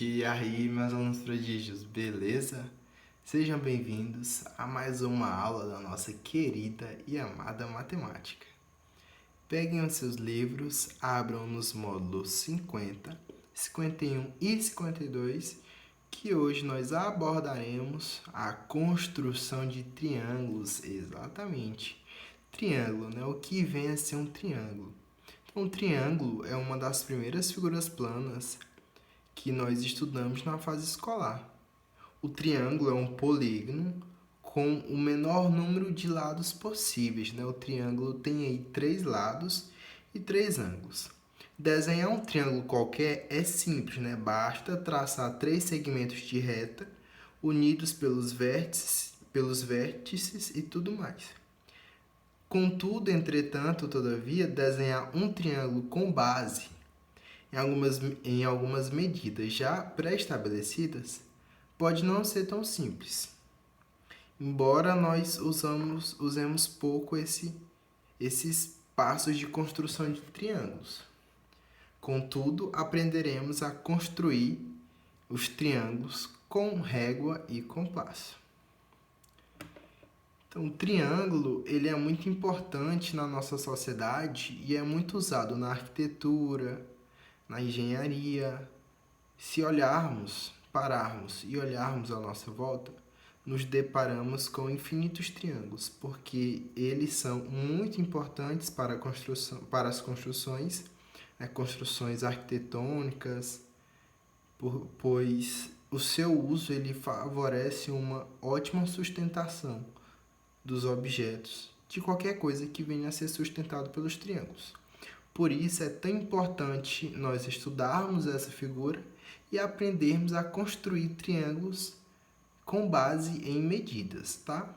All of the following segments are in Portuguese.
E aí, meus alunos prodígios, beleza? Sejam bem-vindos a mais uma aula da nossa querida e amada matemática. Peguem os seus livros, abram nos módulos 50, 51 e 52, que hoje nós abordaremos a construção de triângulos, exatamente. Triângulo, né? O que vem a ser um triângulo? Então, um triângulo é uma das primeiras figuras planas que nós estudamos na fase escolar. O triângulo é um polígono com o menor número de lados possíveis, né? O triângulo tem aí 3 lados e 3 ângulos. Desenhar um triângulo qualquer é simples, né? Basta traçar 3 segmentos de reta unidos pelos vértices e tudo mais. Contudo, entretanto, todavia, desenhar um triângulo com base em algumas medidas já pré-estabelecidas, pode não ser tão simples, embora nós usemos pouco esses passos de construção de triângulos. Contudo, aprenderemos a construir os triângulos com régua e compasso. Então, o triângulo ele é muito importante na nossa sociedade e é muito usado na arquitetura, na engenharia. Se pararmos e olharmos à nossa volta, nos deparamos com infinitos triângulos, porque eles são muito importantes para as construções, né, construções arquitetônicas, pois o seu uso ele favorece uma ótima sustentação dos objetos, de qualquer coisa que venha a ser sustentado pelos triângulos. Por isso é tão importante nós estudarmos essa figura e aprendermos a construir triângulos com base em medidas, tá?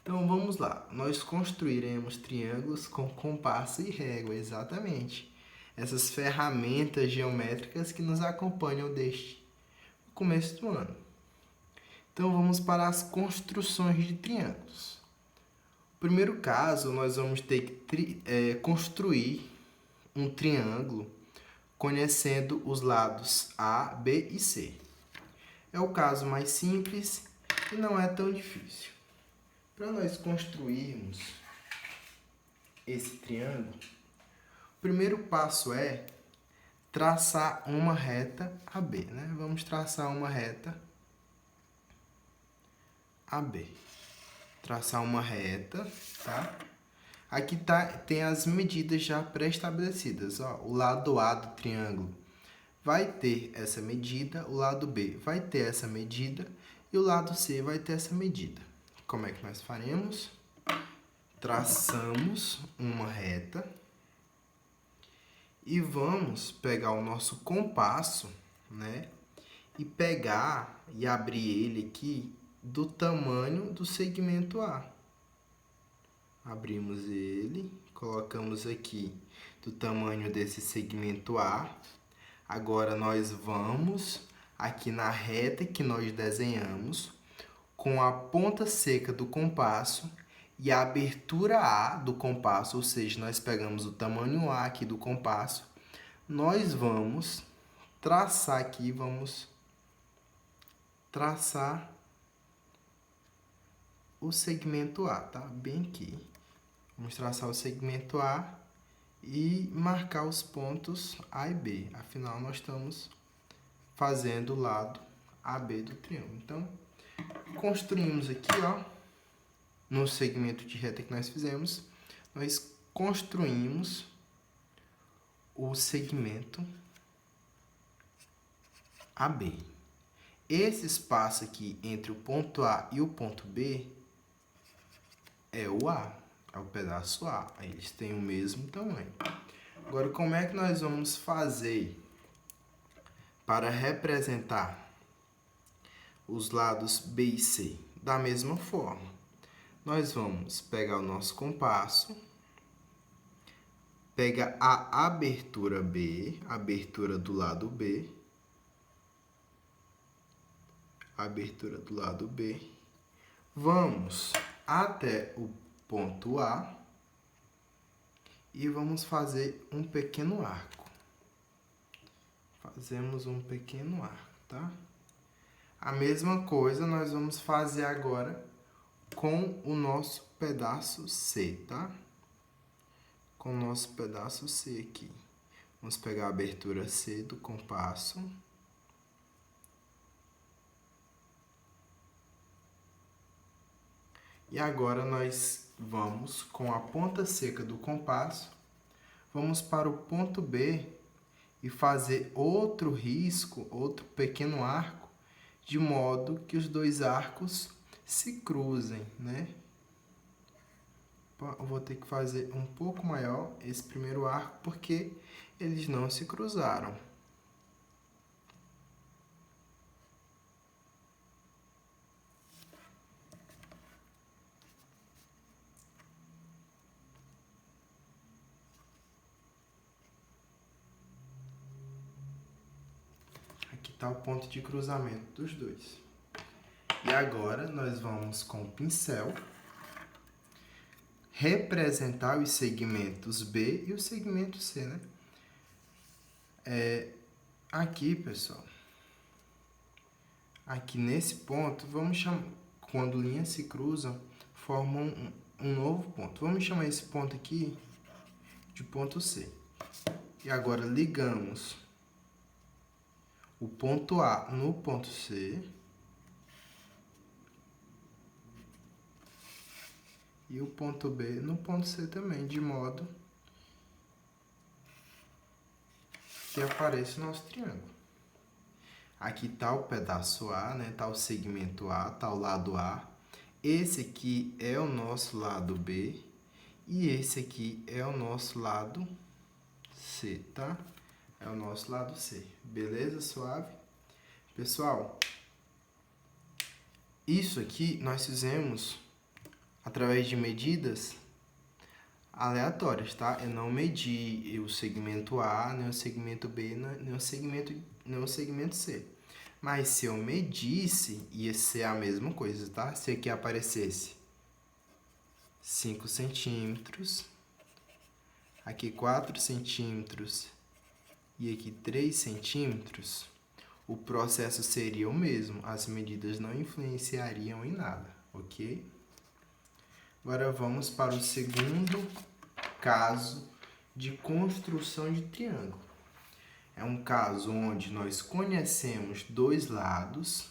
Então vamos lá, nós construiremos triângulos com compasso e régua, exatamente. Essas ferramentas geométricas que nos acompanham desde o começo do ano. Então vamos para as construções de triângulos. No primeiro caso, nós vamos ter que construir um triângulo conhecendo os lados A, B e C. É o caso mais simples e não é tão difícil. Para nós construirmos esse triângulo, o primeiro passo é traçar uma reta AB, né? Vamos traçar uma reta AB. Traçar uma reta, tá? Aqui tem as medidas já pré-estabelecidas. O lado A do triângulo vai ter essa medida, o lado B vai ter essa medida e o lado C vai ter essa medida. Como é que nós faremos? Traçamos uma reta e vamos pegar o nosso compasso, né? E pegar e abrir ele aqui do tamanho do segmento A. Abrimos ele, colocamos aqui do tamanho desse segmento A. Agora nós vamos aqui na reta que nós desenhamos com a ponta seca do compasso e a abertura A do compasso, ou seja, nós pegamos o tamanho A aqui do compasso, nós vamos traçar aqui, vamos traçar o segmento A, tá? Bem aqui. Vamos traçar o segmento A e marcar os pontos A e B. Afinal, nós estamos fazendo o lado AB do triângulo. Então, construímos aqui, ó, no segmento de reta que nós fizemos, nós construímos o segmento AB. Esse espaço aqui entre o ponto A e o ponto B é o A, é o pedaço A. Eles têm o mesmo tamanho. Agora, como é que nós vamos fazer para representar os lados B e C? Da mesma forma, nós vamos pegar o nosso compasso, pega a abertura B, abertura do lado B, abertura do lado B, vamos até o ponto A e vamos fazer um pequeno arco. Fazemos um pequeno arco. tá? A mesma coisa nós vamos fazer agora com o nosso pedaço C, tá? Com o nosso pedaço C aqui. Vamos pegar a abertura C do compasso. E agora nós vamos, com a ponta seca do compasso, vamos para o ponto B e fazer outro risco, outro pequeno arco, de modo que os dois arcos se cruzem, né? Eu vou ter que fazer um pouco maior esse primeiro arco, porque eles não se cruzaram. Aqui está o ponto de cruzamento dos dois. E agora nós vamos com o pincel representar os segmentos B e o segmento C, né? Aqui, pessoal, aqui nesse ponto, vamos chamar, quando linhas se cruzam, formam um novo ponto. Vamos chamar esse ponto aqui de ponto C. E agora ligamos o ponto A no ponto C e o ponto B no ponto C também, de modo que apareça o nosso triângulo. Aqui está o pedaço A, né? Está o segmento A, está o lado A. Esse aqui é o nosso lado B e esse aqui é o nosso lado C, tá? É o nosso lado C. Beleza? Suave? Pessoal, isso aqui nós fizemos através de medidas aleatórias, tá? Eu não medi o segmento A, nem o segmento B, nem o segmento C. Mas se eu medisse, ia ser a mesma coisa, tá? Se aqui aparecesse 5 centímetros, aqui 4 centímetros e aqui 3 centímetros, o processo seria o mesmo. As medidas não influenciariam em nada, ok? Agora vamos para o segundo caso de construção de triângulo. É um caso onde nós conhecemos dois lados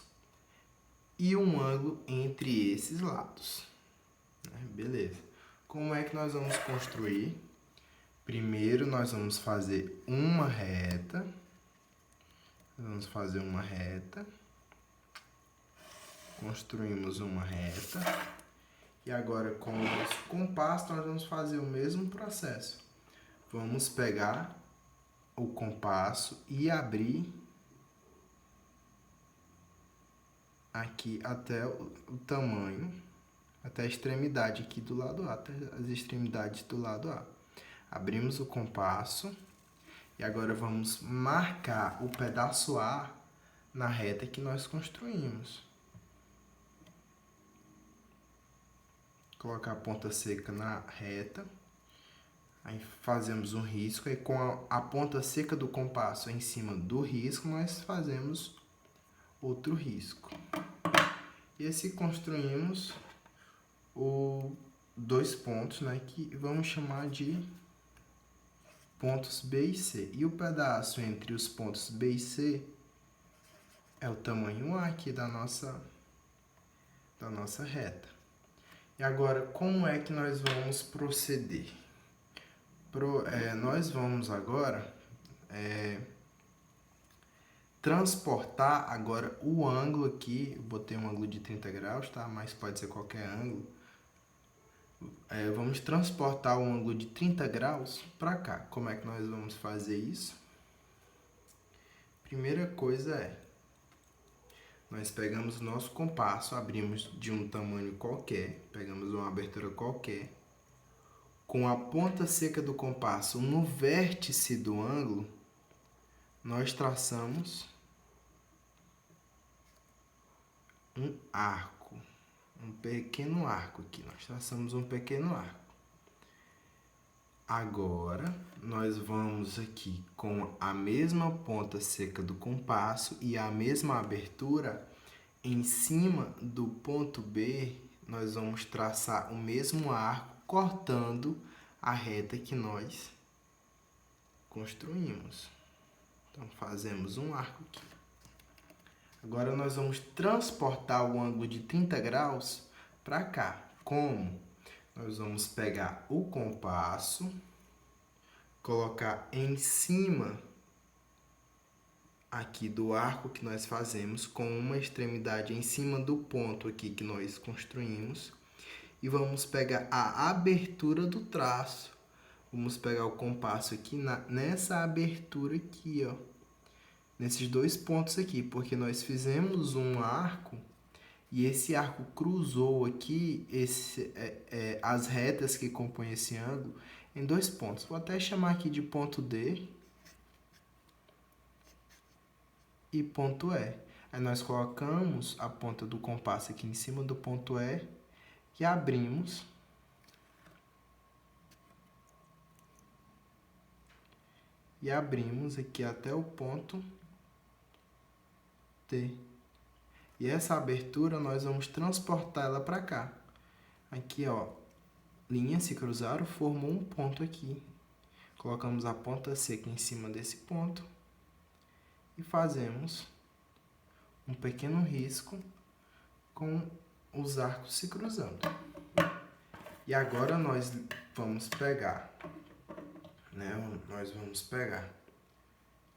e um ângulo entre esses lados. Beleza. Como é que nós vamos construir? Primeiro nós vamos fazer uma reta. Vamos fazer uma reta. Construímos uma reta. E agora, com o nosso compasso, nós vamos fazer o mesmo processo. Vamos pegar o compasso e abrir aqui até o tamanho, até a extremidade aqui do lado A, até as extremidades do lado A. Abrimos o compasso e agora vamos marcar o pedaço A na reta que nós construímos. Colocar a ponta seca na reta. Aí fazemos um risco, aí com a ponta seca do compasso em cima do risco, nós fazemos outro risco. E assim construímos dois pontos, né, que vamos chamar de pontos B e C. E o pedaço entre os pontos B e C é o tamanho A aqui da nossa reta. E agora, como é que nós vamos proceder? Nós vamos agora transportar agora o ângulo aqui. Eu botei um ângulo de 30 graus, tá? Mas pode ser qualquer ângulo. Vamos transportar o ângulo de 30 graus para cá. Como é que nós vamos fazer isso? Primeira coisa nós pegamos o nosso compasso, abrimos de um tamanho qualquer, pegamos uma abertura qualquer, com a ponta seca do compasso no vértice do ângulo, nós traçamos um arco, um pequeno arco aqui. Nós traçamos um pequeno arco. Agora, nós vamos aqui com a mesma ponta seca do compasso e a mesma abertura, em cima do ponto B, nós vamos traçar o mesmo arco, cortando a reta que nós construímos. Então, fazemos um arco aqui. Agora, nós vamos transportar o ângulo de 30 graus para cá. Como? Nós vamos pegar o compasso, colocar em cima aqui do arco que nós fazemos, com uma extremidade em cima do ponto aqui que nós construímos, e vamos pegar a abertura do traço. Vamos pegar o compasso aqui nessa abertura aqui, ó, nesses dois pontos aqui, porque nós fizemos um arco e esse arco cruzou aqui as retas que compõem esse ângulo em dois pontos. Vou até chamar aqui de ponto D e ponto E. Aí nós colocamos a ponta do compasso aqui em cima do ponto E e abrimos. E abrimos aqui até o ponto T. E essa abertura nós vamos transportar ela para cá. Aqui, ó, linhas se cruzaram, formou um ponto aqui. Colocamos a ponta seca em cima desse ponto e fazemos um pequeno risco com os arcos se cruzando. E agora nós vamos pegar, Nós vamos pegar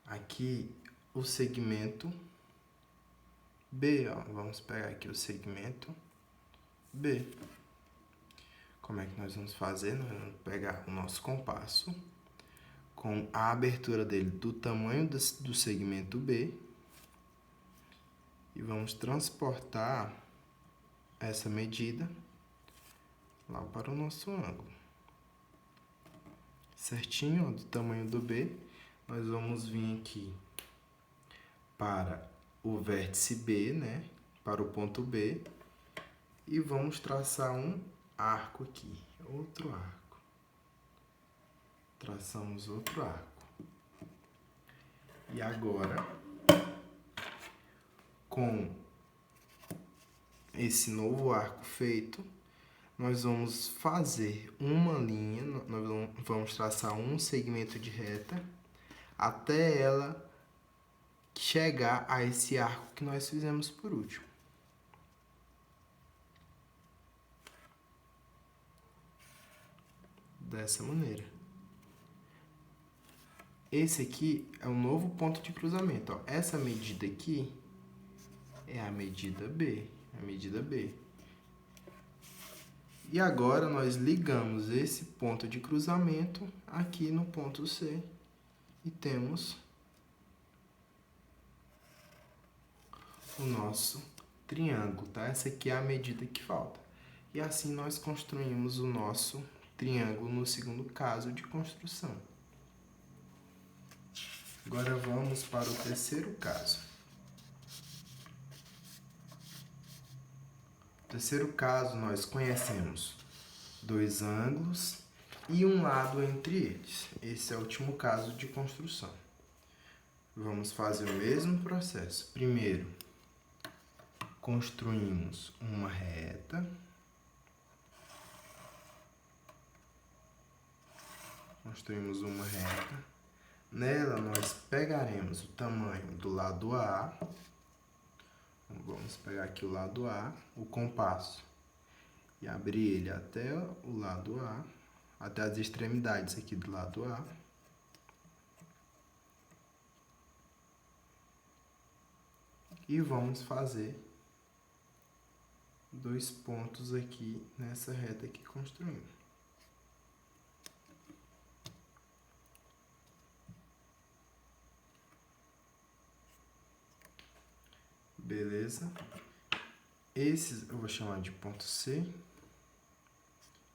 aqui o segmento B, ó. Vamos pegar aqui o segmento B. Como é que nós vamos fazer? Nós vamos pegar o nosso compasso com a abertura dele do tamanho do segmento B e vamos transportar essa medida lá para o nosso ângulo. Certinho, ó, do tamanho do B, nós vamos vir aqui para o vértice B, né, para o ponto B, e vamos traçar um arco aqui, outro arco. Traçamos outro arco. E agora, com esse novo arco feito, nós vamos fazer uma linha, nós vamos traçar um segmento de reta até ela chegar a esse arco que nós fizemos por último. Dessa maneira. Esse aqui é o novo ponto de cruzamento, ó. Essa medida aqui é a medida B, E agora nós ligamos esse ponto de cruzamento aqui no ponto C e temos o nosso triângulo, tá? Essa aqui é a medida que falta. E assim nós construímos o nosso triângulo no segundo caso de construção. Agora vamos para o terceiro caso. No terceiro caso, nós conhecemos dois ângulos e um lado entre eles. Esse é o último caso de construção. Vamos fazer o mesmo processo. Primeiro, construímos uma reta. Nela, nós pegaremos o tamanho do lado A. Vamos pegar aqui o lado A, o compasso, e abrir ele até o lado A, até as extremidades aqui do lado A. E vamos fazer dois pontos aqui nessa reta que construímos. Beleza? Esses eu vou chamar de ponto C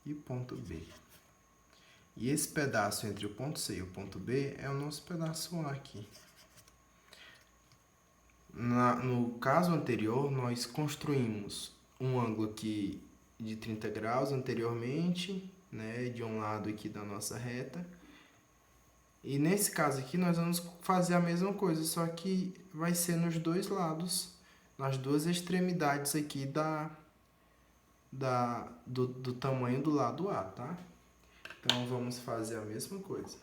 e ponto B. E esse pedaço entre o ponto C e o ponto B é o nosso pedaço A aqui. No caso anterior, nós construímos um ângulo aqui de 30 graus anteriormente né, de um lado aqui da nossa reta. E nesse caso aqui nós vamos fazer a mesma coisa, só que vai ser nos dois lados, nas duas extremidades aqui do tamanho do lado A, tá? Então vamos fazer a mesma coisa.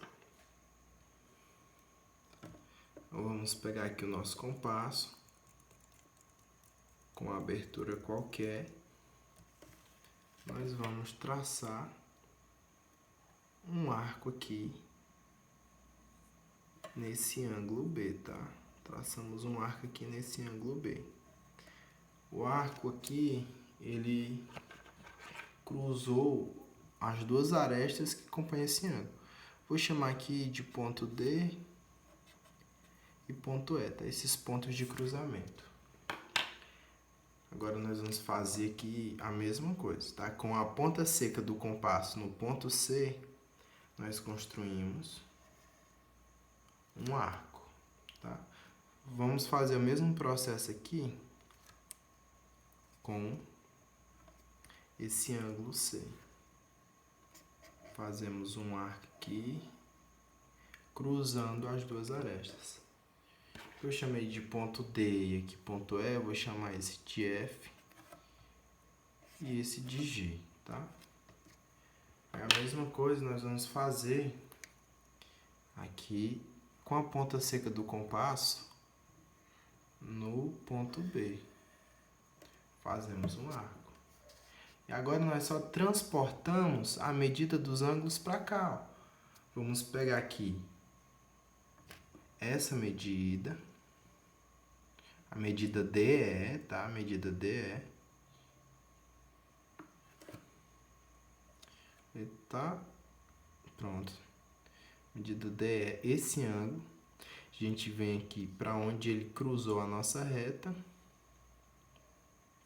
Então, vamos pegar aqui o nosso compasso, com uma abertura qualquer. Nós vamos traçar um arco aqui nesse ângulo B, tá? Traçamos um arco aqui nesse ângulo B. O arco aqui, ele cruzou as duas arestas que compõem esse ângulo. Vou chamar aqui de ponto D e ponto E, tá? Esses pontos de cruzamento. Agora nós vamos fazer aqui a mesma coisa, tá? Com a ponta seca do compasso no ponto C, nós construímos um arco, tá? Vamos fazer o mesmo processo aqui com esse ângulo C. Fazemos um arco aqui, cruzando as duas arestas. Eu chamei de ponto D e aqui ponto E, eu vou chamar esse de F e esse de G, tá? É a mesma coisa nós vamos fazer aqui com a ponta seca do compasso no ponto B. Fazemos um arco. E agora nós só transportamos a medida dos ângulos para cá, ó. Vamos pegar aqui essa medida, a medida DE, tá? A medida DE. E tá pronto. Medida DE, esse ângulo. A gente vem aqui para onde ele cruzou a nossa reta.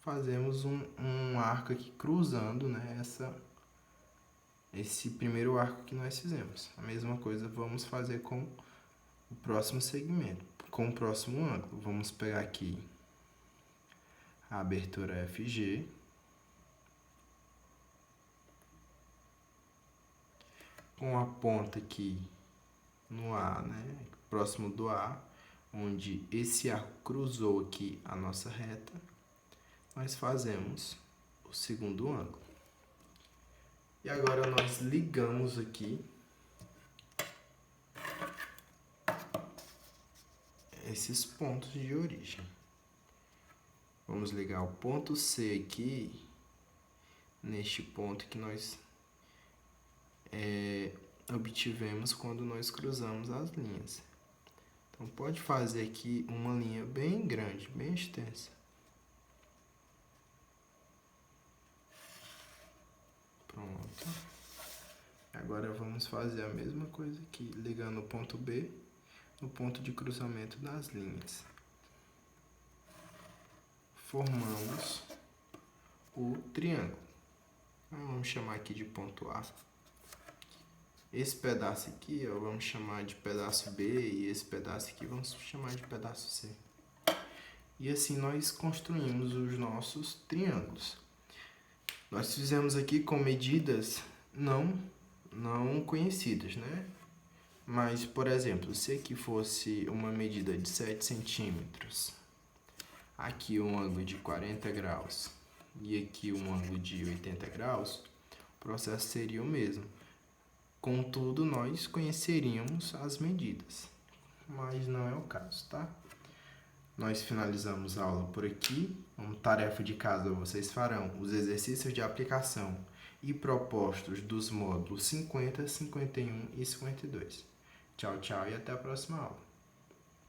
Fazemos um arco aqui cruzando, né, esse primeiro arco que nós fizemos. A mesma coisa vamos fazer com o próximo segmento, com o próximo ângulo. Vamos pegar aqui a abertura FG. Com a ponta aqui no A, né, próximo do A, onde esse arco cruzou aqui a nossa reta, nós fazemos o segundo ângulo. E agora nós ligamos aqui esses pontos de origem. Vamos ligar o ponto C aqui, neste ponto que nós obtivemos quando nós cruzamos as linhas. Então pode fazer aqui uma linha bem grande, bem extensa. Pronto. Agora vamos fazer a mesma coisa aqui, ligando o ponto B no ponto de cruzamento das linhas. Formamos o triângulo. Então, vamos chamar aqui de ponto A. Esse pedaço aqui, ó, vamos chamar de pedaço B, e esse pedaço aqui vamos chamar de pedaço C. E assim nós construímos os nossos triângulos. Nós fizemos aqui com medidas não conhecidas, né? Mas, por exemplo, se aqui fosse uma medida de 7 centímetros, aqui um ângulo de 40 graus e aqui um ângulo de 80 graus, o processo seria o mesmo. Contudo, nós conheceríamos as medidas, mas não é o caso, tá? Nós finalizamos a aula por aqui. Como tarefa de casa, vocês farão os exercícios de aplicação e propostos dos módulos 50, 51 e 52. Tchau, tchau e até a próxima aula.